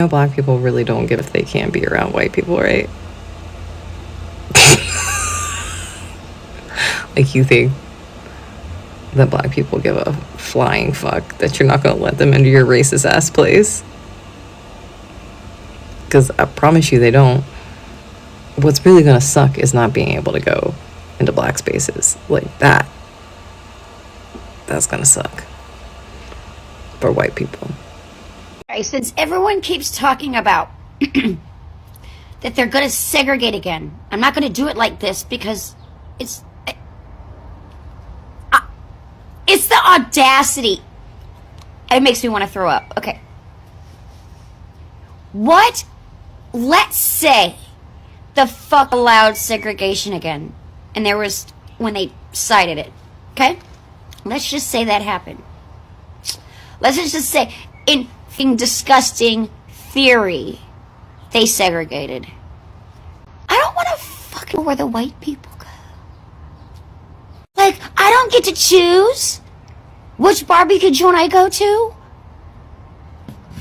know, black people really don't give if they can't be around white people, right? Like, you think that black people give a flying fuck that you're not gonna let them into your racist ass place? Because I promise you they don't. What's really gonna suck is not being able to go into black spaces like that. That's gonna suck for white people. Since everyone keeps talking about that they're going to segregate again, I'm not going to do it like this because it's the audacity. It makes me want to throw up. Okay. What? Let's say the fuck allowed segregation again. And there was when they cited it. Okay? Let's just say that happened. Let's just say in disgusting theory they segregated. I don't want to fucking where the white people go. Like, I don't get to choose which barbecue joint I go to,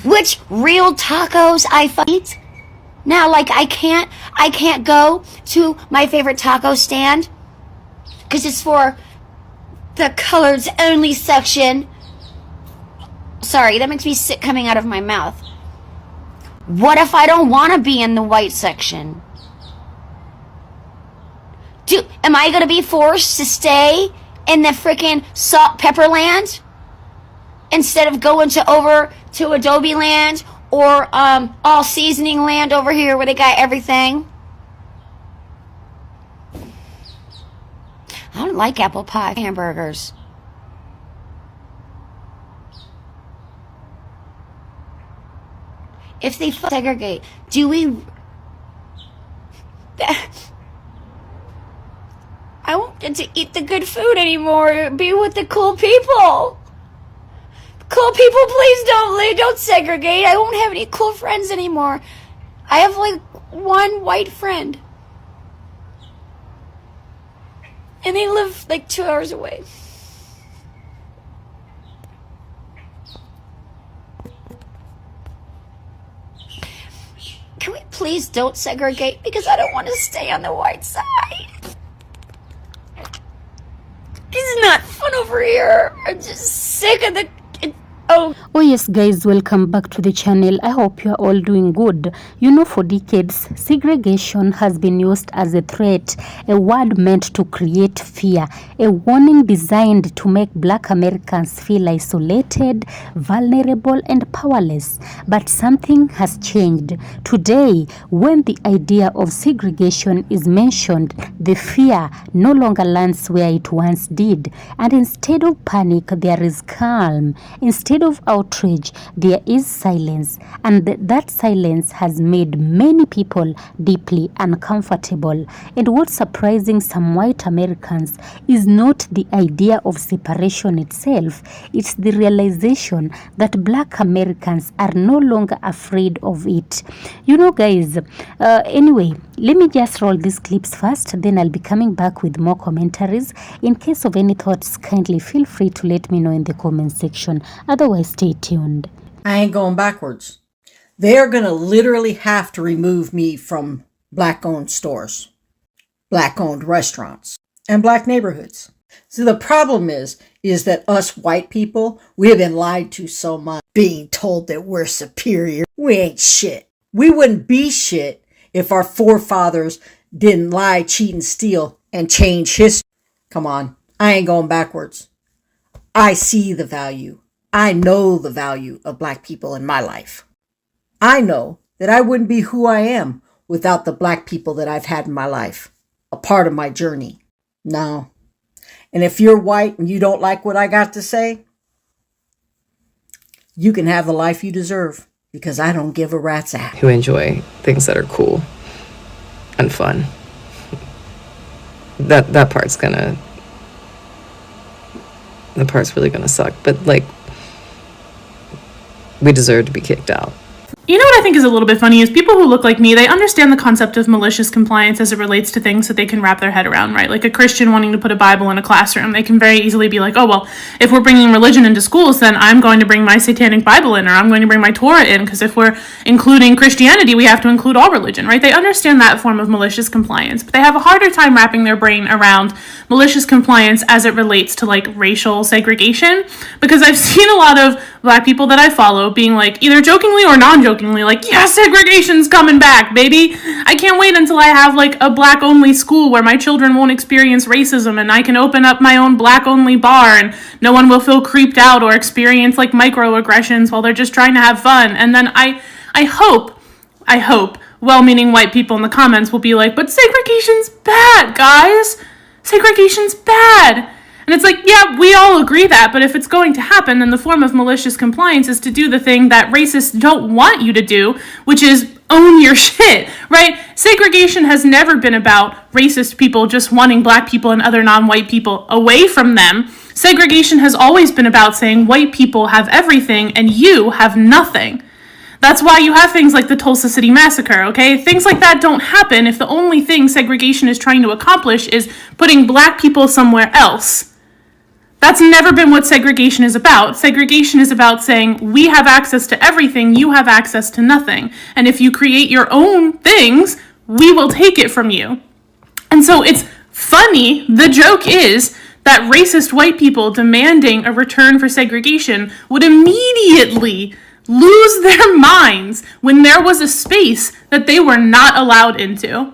which real tacos I eat. Now, like, I can't go to my favorite taco stand because it's for the coloreds only section. Sorry, that makes me sick coming out of my mouth. What if I don't want to be in the white section? Am I going to be forced to stay in the freaking salt pepper land instead of going over to Adobe land or all seasoning land over here where they got everything? I don't like apple pie hamburgers. If they segregate, do we... I won't get to eat the good food anymore. Be with the cool people. Cool people, please don't segregate. I won't have any cool friends anymore. I have like one white friend. And they live like 2 hours away. Can we please don't segregate? Because I don't want to stay on the white side. This is not fun over here. I'm just sick of the... Oh yes, guys, welcome back to the channel. I hope you are all doing good. You know, for decades, segregation has been used as a threat, a word meant to create fear, a warning designed to make black Americans feel isolated, vulnerable, and powerless. But something has changed. Today, when the idea of segregation is mentioned, the fear no longer lands where it once did. And instead of panic, there is calm. Instead of outrage, there is silence, and that silence has made many people deeply uncomfortable. And what's surprising some white Americans is not the idea of separation itself, it's the realization that black Americans are no longer afraid of it. You know, guys, anyway, let me just roll these clips first, then I'll be coming back with more commentaries. In case of any thoughts, kindly feel free to let me know in the comment section. Otherwise, stay tuned. I ain't going backwards. They're going to literally have to remove me from black-owned stores, black-owned restaurants, and black neighborhoods. So the problem is that us white people, we have been lied to so much, being told that we're superior. We ain't shit. We wouldn't be shit if our forefathers didn't lie, cheat, and steal and change history. Come on, I ain't going backwards. I see the value. I know the value of black people in my life. I know that I wouldn't be who I am without the black people that I've had in my life, a part of my journey. No. And if you're white and you don't like what I got to say, you can have the life you deserve, because I don't give a rat's ass. Who enjoy things that are cool and fun. That part's really gonna suck. But like, we deserve to be kicked out. You know what I think is a little bit funny is people who look like me, they understand the concept of malicious compliance as it relates to things that they can wrap their head around, right? Like a Christian wanting to put a Bible in a classroom, they can very easily be like, oh, well, if we're bringing religion into schools, then I'm going to bring my satanic Bible in, or I'm going to bring my Torah in, because if we're including Christianity, we have to include all religion, right? They understand that form of malicious compliance, but they have a harder time wrapping their brain around malicious compliance as it relates to like racial segregation, because I've seen a lot of Black people that I follow being like, either jokingly or non-jokingly, like, yeah, segregation's coming back, baby. I can't wait until I have like a Black-only school where my children won't experience racism and I can open up my own Black-only bar and no one will feel creeped out or experience like microaggressions while they're just trying to have fun. And then I hope, well-meaning white people in the comments will be like, but segregation's bad, guys. Segregation's bad. And it's like, yeah, we all agree that, but if it's going to happen, then the form of malicious compliance is to do the thing that racists don't want you to do, which is own your shit, right? Segregation has never been about racist people just wanting Black people and other non-white people away from them. Segregation has always been about saying white people have everything and you have nothing. That's why you have things like the Tulsa City Massacre, okay? Things like that don't happen if the only thing segregation is trying to accomplish is putting Black people somewhere else. That's never been what segregation is about. Segregation is about saying, we have access to everything, you have access to nothing. And if you create your own things, we will take it from you. And so it's funny, the joke is that racist white people demanding a return for segregation would immediately lose their minds when there was a space that they were not allowed into.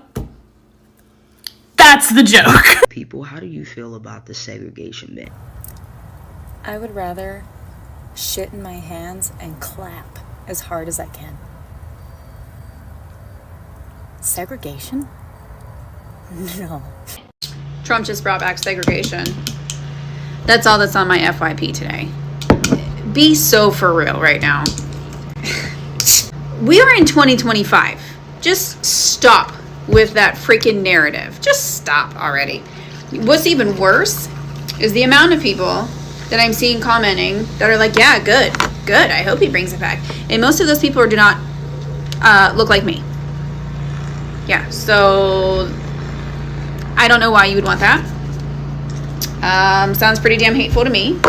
That's the joke. People, how do you feel about the segregation ban? I would rather shit in my hands and clap as hard as I can. Segregation? No. Trump just brought back segregation. That's all that's on my FYP today. Be so for real right now. We are in 2025. Just stop with that freaking narrative. Just stop already. What's even worse is the amount of people that I'm seeing commenting that are like, yeah, good. I hope he brings it back. And most of those people do not look like me. Yeah, so I don't know why you would want that. Sounds pretty damn hateful to me.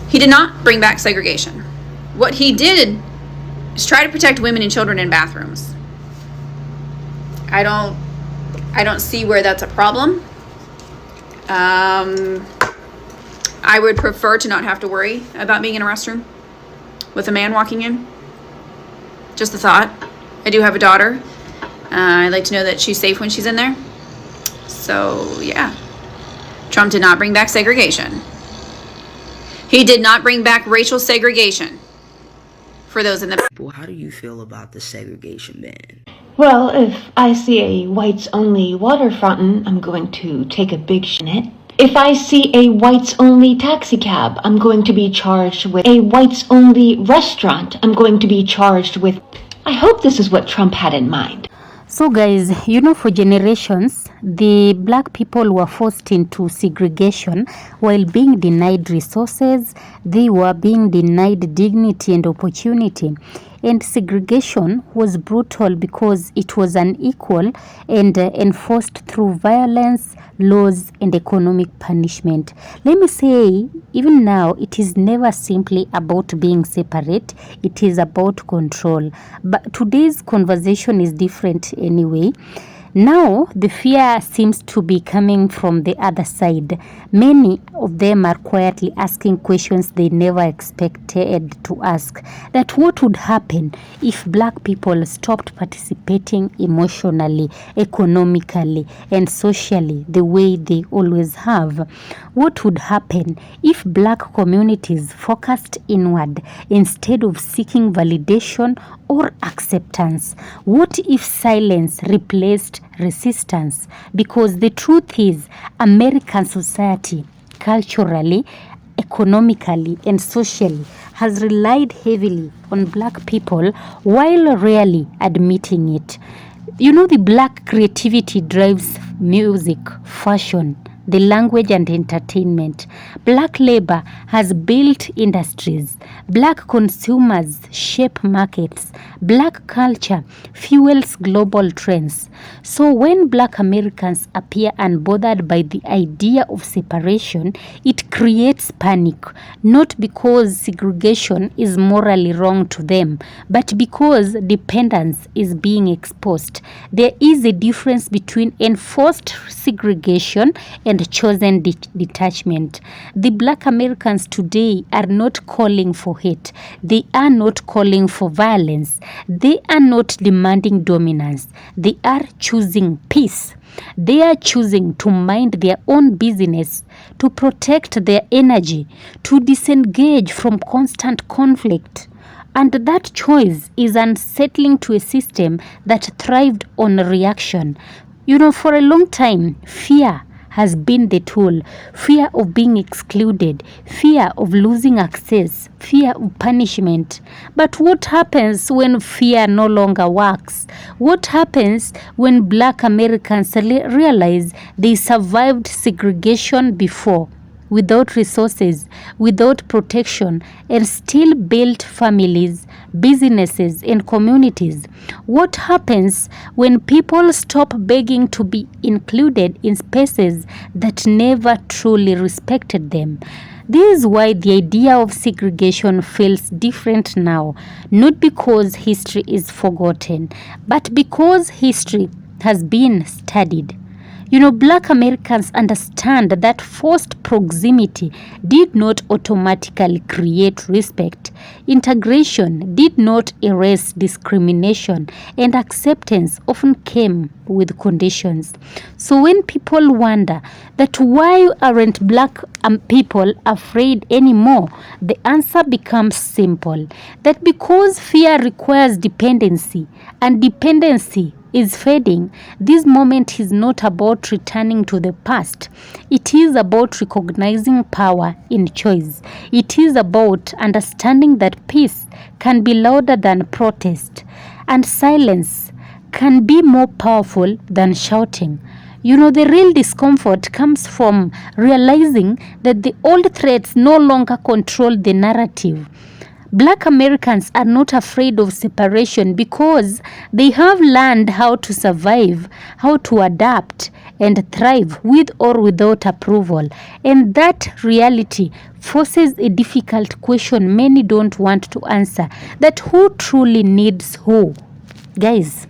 He did not bring back segregation. What he did is try to protect women and children in bathrooms. I don't see where that's a problem. I would prefer to not have to worry about being in a restroom with a man walking in. Just a thought. I do have a daughter. I'd like to know that she's safe when she's in there. So, yeah. Trump did not bring back segregation. He did not bring back racial segregation for those in the... People, how do you feel about the segregation ban? Well, if I see a whites-only water fountain, I'm going to take a big shit in it. If I see a whites-only taxi cab, I'm going to be charged with a whites-only restaurant. I'm going to be charged with... I hope this is what Trump had in mind. So guys, for generations, the Black people were forced into segregation while being denied resources. They were being denied dignity and opportunity. And segregation was brutal because it was unequal and enforced through violence, laws, and economic punishment. Let me say, even now, it is never simply about being separate. It is about control. But today's conversation is different anyway. Now, the fear seems to be coming from the other side. Many of them are quietly asking questions they never expected to ask. That what would happen if Black people stopped participating emotionally, economically, and socially the way they always have? What would happen if Black communities focused inward instead of seeking validation or acceptance? What if silence replaced resistance? Because the truth is, American society, culturally, economically, and socially, has relied heavily on Black people while rarely admitting it. The Black creativity drives music, fashion, the language and entertainment. Black labor has built industries. Black consumers shape markets. Black culture fuels global trends. So when Black Americans appear unbothered by the idea of separation, it creates panic, not because segregation is morally wrong to them, but because dependence is being exposed. There is a difference between enforced segregation and chosen detachment. The Black Americans today are not calling for hate. They are not calling for violence. They are not demanding dominance. They are choosing peace. They are choosing to mind their own business, to protect their energy, to disengage from constant conflict. And that choice is unsettling to a system that thrived on reaction. For a long time, fear has been the tool. Fear of being excluded, fear of losing access, fear of punishment. But what happens when fear no longer works? What happens when Black Americans realize they survived segregation before, without resources, without protection, and still built families, businesses, and communities? What happens when people stop begging to be included in spaces that never truly respected them? This is why the idea of segregation feels different now, not because history is forgotten, but because history has been studied. Black Americans understand that forced proximity did not automatically create respect. Integration did not erase discrimination, and acceptance often came with conditions. So when people wonder that why aren't Black people afraid anymore, the answer becomes simple. That because fear requires dependency, and dependency is fading, this moment is not about returning to the past. It is about recognizing power in choice. It is about understanding that peace can be louder than protest, and silence can be more powerful than shouting. The real discomfort comes from realizing that the old threats no longer control the narrative. Black Americans are not afraid of separation because they have learned how to survive, how to adapt, and thrive with or without approval. And that reality forces a difficult question many don't want to answer: that who truly needs who? Guys,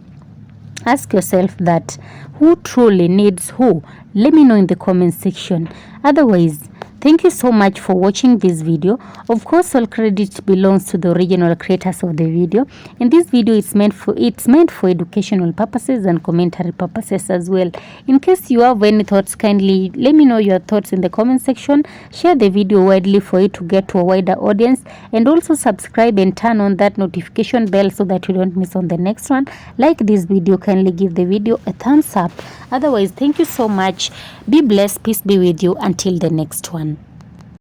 ask yourself that. Who truly needs who? Let me know in the comment section. Otherwise, thank you so much for watching this video. Of course, all credit belongs to the original creators of the video. And this video is meant for educational purposes and commentary purposes as well. In case you have any thoughts, kindly let me know your thoughts in the comment section. Share the video widely for it to get to a wider audience, and also subscribe and turn on that notification bell so that you don't miss on the next one. Like this video, kindly give the video a thumbs up. Otherwise, thank you so much. Be blessed. Peace be with you until the next one.